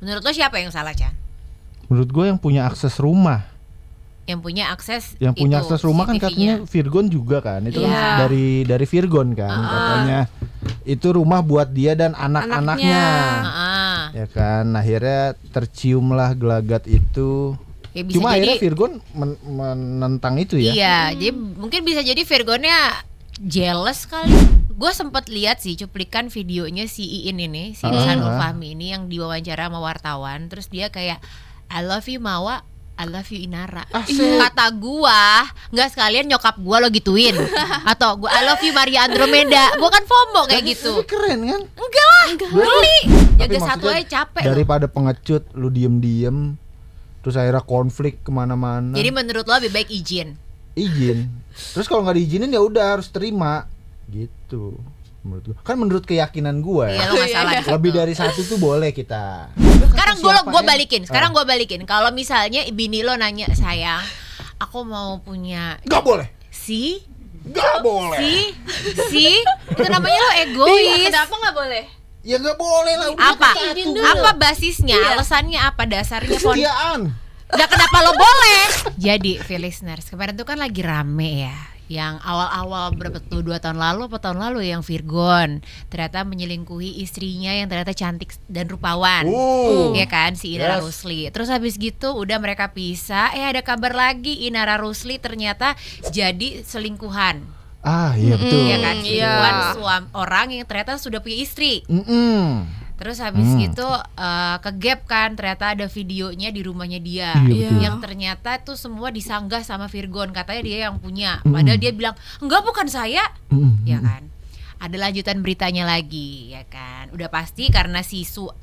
Menurut lo siapa yang salah, Chan? Menurut gue yang punya akses rumah. Yang punya akses rumah kan katanya CCTV-nya. Virgon juga kan. Itu Iya. kan dari Virgon kan. Katanya itu rumah buat dia dan anak-anaknya. Ya kan, akhirnya terciumlah gelagat itu. Ya, bisa Cuma jadi, akhirnya Virgon menentang itu ya. Iya, jadi mungkin bisa jadi Virgonnya jealous kali. Gue sempat lihat sih cuplikan videonya si Iin ini, si Ihsanul Fahmi ini yang diwawancara sama wartawan. Terus dia kayak I love you Mawa, I love you Inara. Kata gua, nggak sekalian nyokap gua lo gituin. Atau gua I love you Maria Andromeda. Gua kan FOMO kayak gitu. Keren kan? Enggak lah, beli. Jaga Tapi satu maksudnya aja capek. daripada pengecut lu diem-diem terus akhirnya konflik kemana-mana. Jadi menurut lo lebih baik izin. Terus kalau nggak diizinin ya udah harus terima gitu. Menurut gua. Kan menurut keyakinan gua ya. Iya, lo nggak salah. Lebih dari satu tuh boleh kita. Sekarang gue balikin. Kalau misalnya bini lo nanya, sayang, aku mau punya Nggak boleh. Nggak boleh. Itu namanya lo egois. Kenapa nggak boleh? Ya nggak boleh lah. Apa basisnya? Alasannya apa? Dasarnya Kesetiaan. Udah kenapa lo boleh? Jadi, listeners, kemarin tuh kan lagi rame ya. Yang awal-awal berapa tuh 2 tahun lalu apa tahun lalu yang Virgon ternyata menyelingkuhi istrinya yang ternyata cantik dan rupawan. Ya kan, si Inara Rusli. Terus habis gitu udah mereka pisah, ada kabar lagi Inara Rusli ternyata jadi selingkuhan. Iya betul. Ya kan, selingkuhan orang yang ternyata sudah punya istri. Terus habis gitu ke-gap kan, ternyata ada videonya di rumahnya dia. Yang ternyata tuh semua disanggah sama Virgon, katanya dia yang punya. Padahal dia bilang, enggak, bukan saya. Ya kan. Ada lanjutan beritanya lagi, ya kan. Udah pasti karena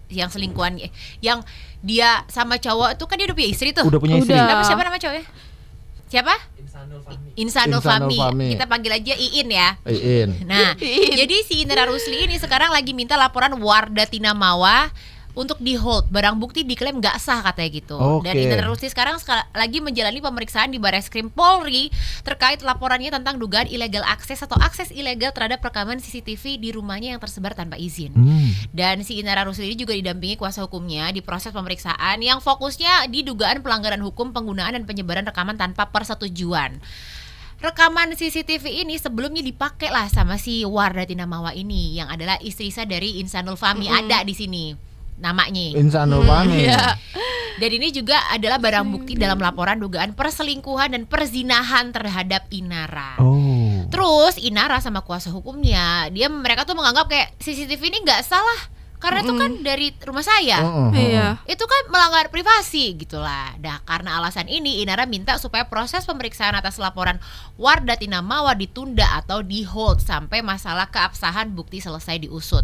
yang selingkuhan, yang dia sama cowok itu kan dia udah punya istri tuh. Udah punya istri. Tapi siapa nama cowoknya? Siapa? Ihsanul Fahmi. Kita panggil aja Iin ya. Nah, jadi si Inara Rusli ini sekarang lagi minta laporan Wardah Tina Mawa untuk di hold. Barang bukti diklaim nggak sah katanya gitu. Dan Inara Rusli sekarang lagi menjalani pemeriksaan di Barreskrim Polri terkait laporannya tentang dugaan ilegal akses atau akses ilegal terhadap rekaman CCTV di rumahnya yang tersebar tanpa izin. Dan si Inara Rusli ini juga didampingi kuasa hukumnya di proses pemeriksaan yang fokusnya di dugaan pelanggaran hukum penggunaan dan penyebaran rekaman tanpa persetujuan. Rekaman CCTV ini sebelumnya dipakai lah sama si Wardah Tina Mawa ini yang adalah istri dari Ihsanul Fahmi. Ada di sini namanya Ihsanul Fahmi. Dan ini juga adalah barang bukti dalam laporan dugaan perselingkuhan dan perzinahan terhadap Inara. Terus Inara sama kuasa hukumnya mereka tuh menganggap kayak CCTV ini nggak salah karena itu kan dari rumah saya. Itu kan melanggar privasi gitulah. Nah, karena alasan ini Inara minta supaya proses pemeriksaan atas laporan Wardah Tina Mawa ditunda atau di hold sampai masalah keabsahan bukti selesai diusut.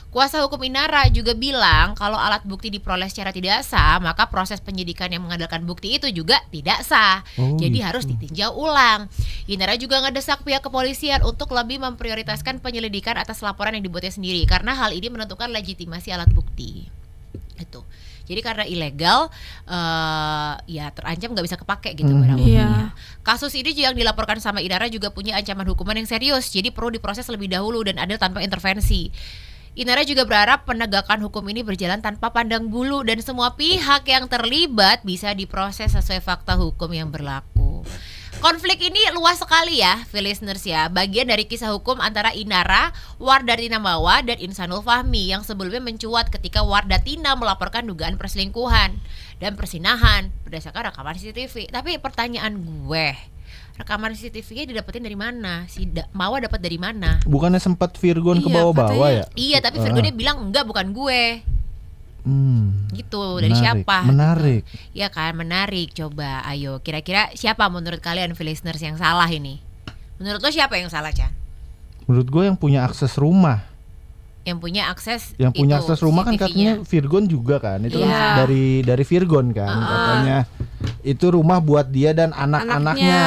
Kuasa hukum Inara juga bilang kalau alat bukti diperoleh secara tidak sah, maka proses penyidikan yang mengandalkan bukti itu juga tidak sah. Jadi harus ditinjau ulang. Inara juga ngedesak pihak kepolisian untuk lebih memprioritaskan penyelidikan atas laporan yang dibuatnya sendiri karena hal ini menentukan legitimasi alat bukti. Itu. Jadi karena ilegal, ya terancam nggak bisa kepake gitu barang buktinya. Kasus ini yang dilaporkan sama Inara juga punya ancaman hukuman yang serius. Jadi perlu diproses lebih dahulu dan adil tanpa intervensi. Inara juga berharap penegakan hukum ini berjalan tanpa pandang bulu dan semua pihak yang terlibat bisa diproses sesuai fakta hukum yang berlaku. Konflik ini luas sekali ya, listeners ya. Bagian dari kisah hukum antara Inara, Wardah Tina Mawa, dan Ihsanul Fahmi yang sebelumnya mencuat ketika Wardah Tina melaporkan dugaan perselingkuhan dan persinahan berdasarkan rekaman CCTV. Tapi pertanyaan gue, rekaman CCTV-nya didapetin dari mana? Si Mawa dapat dari mana? Bukannya sempat Virgon ke bawah-bawah ya? Iya, tapi Virgonnya bilang enggak, bukan gue. Gitu, dari siapa? Menarik. Ya kan, menarik. Coba, ayo, kira-kira siapa menurut kalian listeners yang salah ini? Menurut lo siapa yang salah, Chan? Menurut gue yang punya akses rumah. Yang punya akses rumah kan katanya Virgon juga kan. Itu kan dari Virgon kan. Katanya itu rumah buat dia dan anak-anaknya.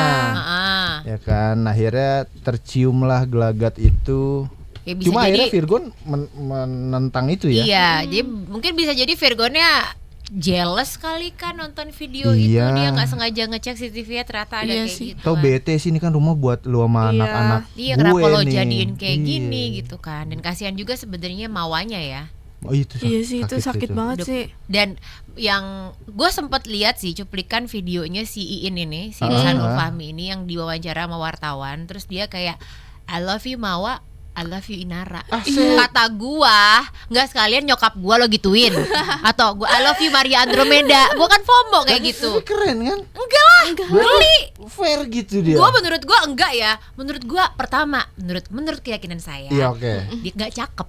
Ya kan, akhirnya terciumlah gelagat itu. Ya, cuma akhirnya Virgon menentang itu ya. Iya, jadi mungkin bisa jadi Virgonnya jealous kali kan nonton video itu, dia nggak sengaja ngecek CCTV-nya ternyata ada kayak gitu. Tahu bete sih, ini kan rumah buat lu sama anak-anak. Iya, kenapa lo jadiin kayak gini gitu kan. Dan kasihan juga sebenarnya Mawanya ya. Oh itu iya sih, itu sakit banget sih. Dan yang gue sempat lihat sih cuplikan videonya si Iin ini, si Ihsanul Fahmi ini yang diwawancara sama wartawan. Terus dia kayak I love you Mawa, I love you Inara. Kata gua, nggak sekalian nyokap gua lo gituin. Atau gua I love you Maria Andromeda. Gua kan FOMO kayak gitu. Keren kan? Enggak lah, geli. Fair gitu dia. Menurut gua enggak ya. Menurut gua pertama, menurut keyakinan saya, iya, dia nggak cakep.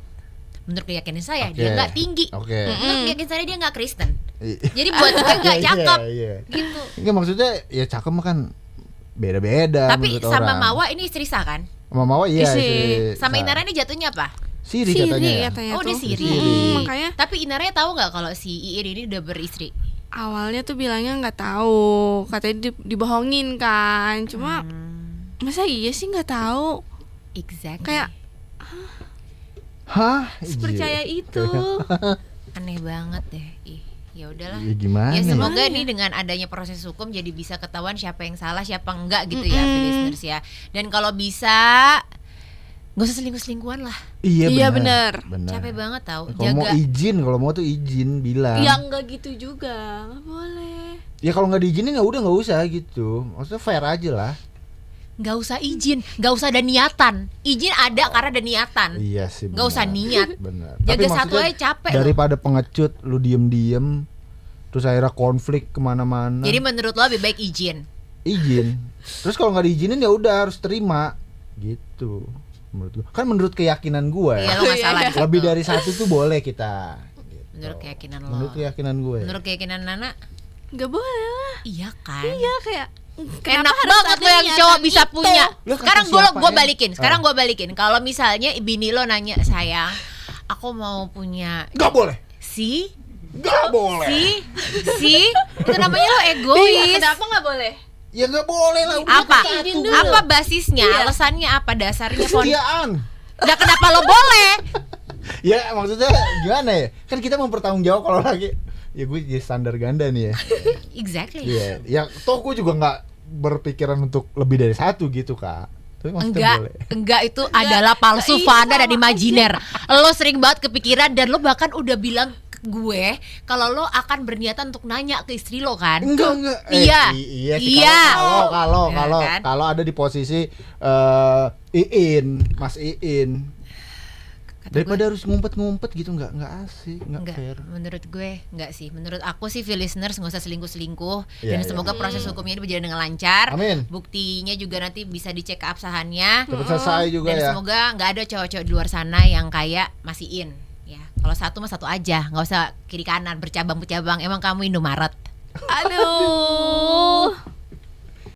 Menurut keyakinan saya dia nggak tinggi. Menurut keyakinan saya dia nggak Kristen. Jadi buat gue nggak cakep. Gitu. Enggak, maksudnya ya cakep mah kan beda-beda. Tapi sama Mawa ini istri sah kan? Sama Mawa iya istri. Sama Inara ini jatuhnya apa? Siri katanya. Oh dia Siri. Makanya. Tapi Inaranya tahu nggak kalau si Iin ini udah beristri? Awalnya tuh bilangnya nggak tahu, katanya dibohongin kan. Cuma masa iya sih nggak tahu? Exactly. Kayak sepercaya itu. Aneh banget deh. Ya udahlah. Ya gimana? Ya semoga nih dengan adanya proses hukum jadi bisa ketahuan siapa yang salah, siapa enggak gitu ya, listeners ya. Dan kalau bisa nggak usah selingkuh-selingkuhan lah. Iya benar. Capek banget tau. Kalau mau tuh izin bilang. Ya nggak gitu juga, nggak boleh. Ya kalau nggak diizinin ya udah nggak usah gitu. Maksudnya fair aja lah. Nggak usah izin, nggak usah ada niatan. Izin ada karena ada niatan. Iya sih. Nggak usah niat. Benar. Jaga satu aja capek. Daripada pengecut, lu diem-diem, terus akhirnya konflik kemana-mana. Jadi menurut lo lebih baik izin. Terus kalau nggak diizinin ya udah harus terima, gitu. Menurut gua. Kan menurut keyakinan gua ya. Iya lo masalah. Lebih dari satu tuh boleh kita. Gitu. Menurut keyakinan lo. Menurut keyakinan gue. Menurut keyakinan Nana. Nggak boleh lah. Iya kan. Iya kayak. Enak banget lo yang cowok bisa punya. Sekarang gue balikin. Gue balikin. Kalau misalnya bini lo nanya, sayang, aku mau punya. Gak boleh. Gak boleh. Itu namanya lo egois. Kenapa nggak boleh? Ya nggak boleh lah. Apa basisnya? Alasannya apa? Dasarnya? Kesetiaan. Udah kenapa lo boleh? Ya maksudnya gimana ya? Kan kita mempertanggungjawab kalau lagi. Ya gue jadi standar ganda nih ya. Exactly. Iya. Ya toh gue juga nggak berpikiran untuk lebih dari satu gitu kak. Tapi enggak itu adalah palsu, fana dan imajiner. Lo sering banget kepikiran dan lo bahkan udah bilang ke gue kalau lo akan berniatan untuk nanya ke istri lo kan? Enggak. Iya Sih, kalau ada di posisi Mas Iin. Daripada harus ngumpet-ngumpet gitu nggak asik, nggak fair. Menurut gue nggak sih. Menurut aku sih listeners nggak usah selingkuh-selingkuh dan semoga proses hukumnya ini berjalan dengan lancar. Amin. Buktinya juga nanti bisa dicek keabsahannya. Cepat selesai juga dan ya. Semoga nggak ada cowok-cowok di luar sana yang kayak Mas Iin. Ya, kalau satu mah satu aja, nggak usah kiri kanan bercabang-bercabang. Emang kamu Indomaret? Aduh.